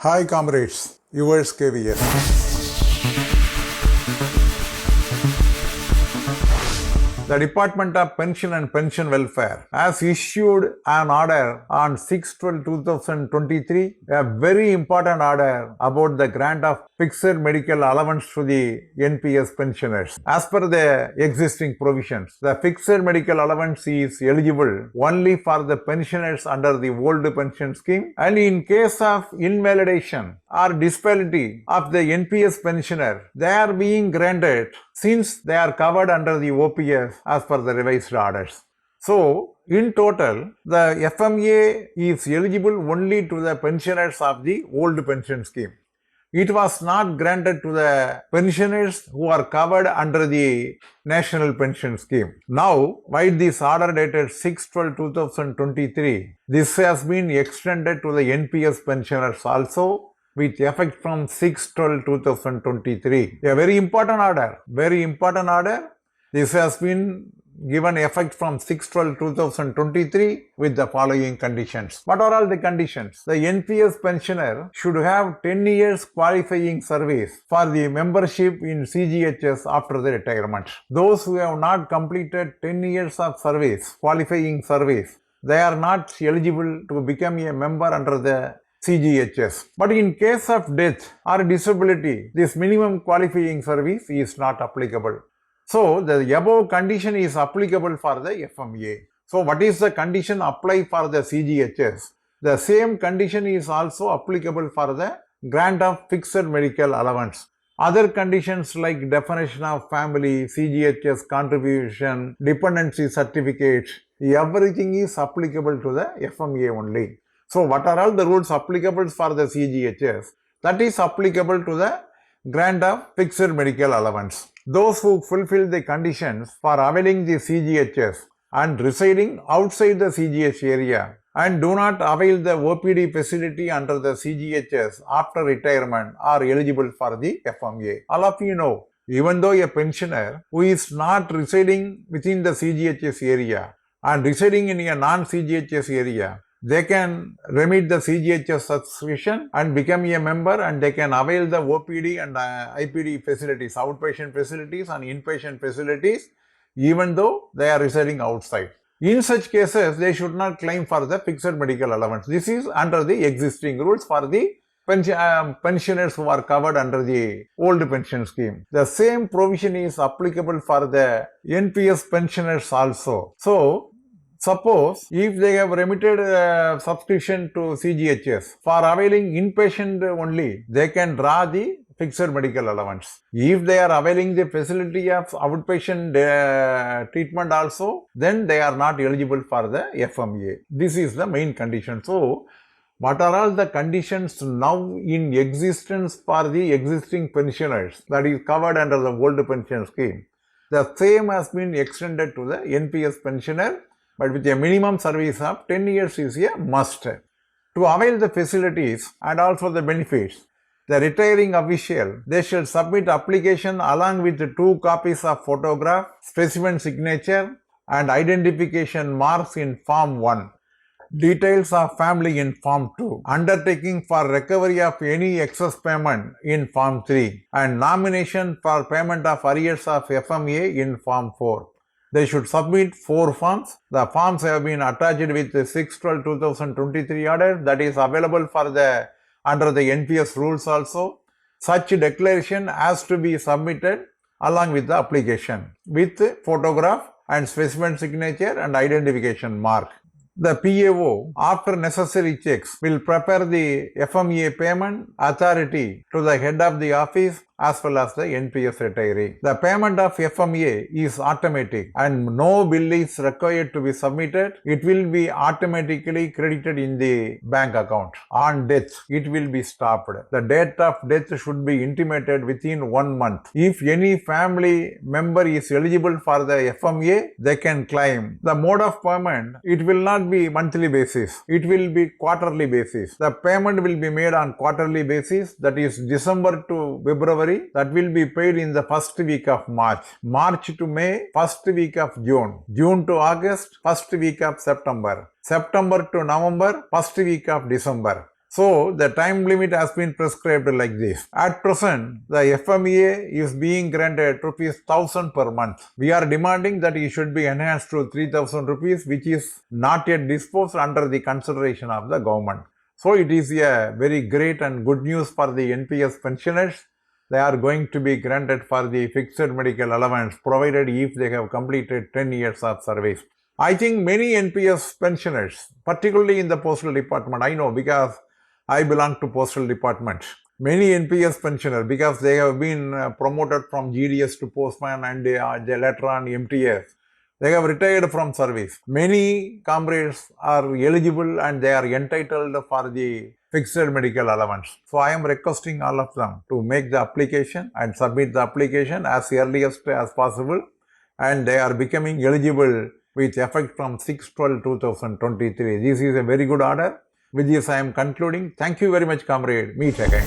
Hi comrades, yours Kayveeyes. The Department of Pension and Pension Welfare has issued an order on 6/12/2023, a very important order about the grant of fixed medical allowance to the NPS pensioners. As per the existing provisions, the fixed medical allowance is eligible only for the pensioners under the old pension scheme, and in case of invalidation or disability of the NPS pensioner, they are being granted since they are covered under the OPS as per the revised orders. So, in total, the FMA is eligible only to the pensioners of the old pension scheme. It was not granted to the pensioners who are covered under the National Pension Scheme. Now, by this order dated 6/12/2023, this has been extended to the NPS pensioners also, with effect from 6/12/2023. A very important order. This has been given effect from 6/12/2023 with the following conditions. What are all the conditions? The NPS pensioner should have 10 years qualifying service for the membership in CGHS after the retirement. Those who have not completed 10 years of service, qualifying service, they are not eligible to become a member under the CGHS. But in case of death or disability, this minimum qualifying service is not applicable. So, the above condition is applicable for the FMA. So, what is the condition applied for the CGHS? The same condition is also applicable for the grant of fixed medical allowance. Other conditions like definition of family, CGHS contribution, dependency certificate, everything is applicable to the FMA only. So, what are all the rules applicable for the CGHS? That is applicable to the grant of fixed medical allowance. Those who fulfill the conditions for availing the CGHS and residing outside the CGH area and do not avail the OPD facility under the CGHS after retirement are eligible for the FMA. All of you know, even though a pensioner who is not residing within the CGHS area and residing in a non-CGHS area, they can remit the CGHS subscription and become a member, and they can avail the OPD and IPD facilities, outpatient facilities and inpatient facilities, even though they are residing outside. In such cases, they should not claim for the fixed medical allowance. This is under the existing rules for the pensioners who are covered under the old pension scheme. The same provision is applicable for the NPS pensioners also. So, suppose if they have remitted subscription to CGHS for availing inpatient only, they can draw the fixed medical allowance. If they are availing the facility of outpatient treatment also, then they are not eligible for the FMA. This is the main condition. So, what are all the conditions now in existence for the existing pensioners that is covered under the old pension scheme? The same has been extended to the NPS pensioner, but with a minimum service of 10 years is a must. To avail the facilities and also the benefits, the retiring official, they shall submit application along with 2 copies of photograph, specimen signature and identification marks in Form 1. Details of family in Form 2, undertaking for recovery of any excess payment in Form 3, and nomination for payment of arrears of FMA in Form 4. They should submit 4 forms. The forms have been attached with the 6/12/2023 order that is available for the under the NPS rules also. Such declaration has to be submitted along with the application with photograph and specimen signature and identification mark. The PAO, after necessary checks, will prepare the FMA payment authority to the head of the office as well as the NPS retiree. The payment of FMA is automatic and no bill is required to be submitted. It will be automatically credited in the bank account. On death, it will be stopped. The date of death should be intimated within 1 month. If any family member is eligible for the FMA, they can claim. The mode of payment, it will not be monthly basis. It will be quarterly basis. The payment will be made on quarterly basis, that is December to February. That will be paid in the first week of March. March to May, first week of June. June to August, first week of September. September to November, first week of December. So the time limit has been prescribed like this. At present, the FMEA is being granted rupees 1000 per month. We are demanding that it should be enhanced to 3000 rupees, which is not yet disposed under the consideration of the government. So it is a very great and good news for the NPS pensioners. They are going to be granted for the fixed medical allowance provided if they have completed 10 years of service. I think many NPS pensioners, particularly in the postal department, I know because I belong to postal department. Many NPS pensioners, because they have been promoted from GDS to postman and they later on MTS, they have retired from service. Many comrades are eligible and they are entitled for the fixed medical allowance. So I am requesting all of them to make the application and submit the application as earliest as possible, and they are becoming eligible with effect from 6/12/2023. This is a very good order. With this I am concluding. Thank you very much, comrade. Meet again.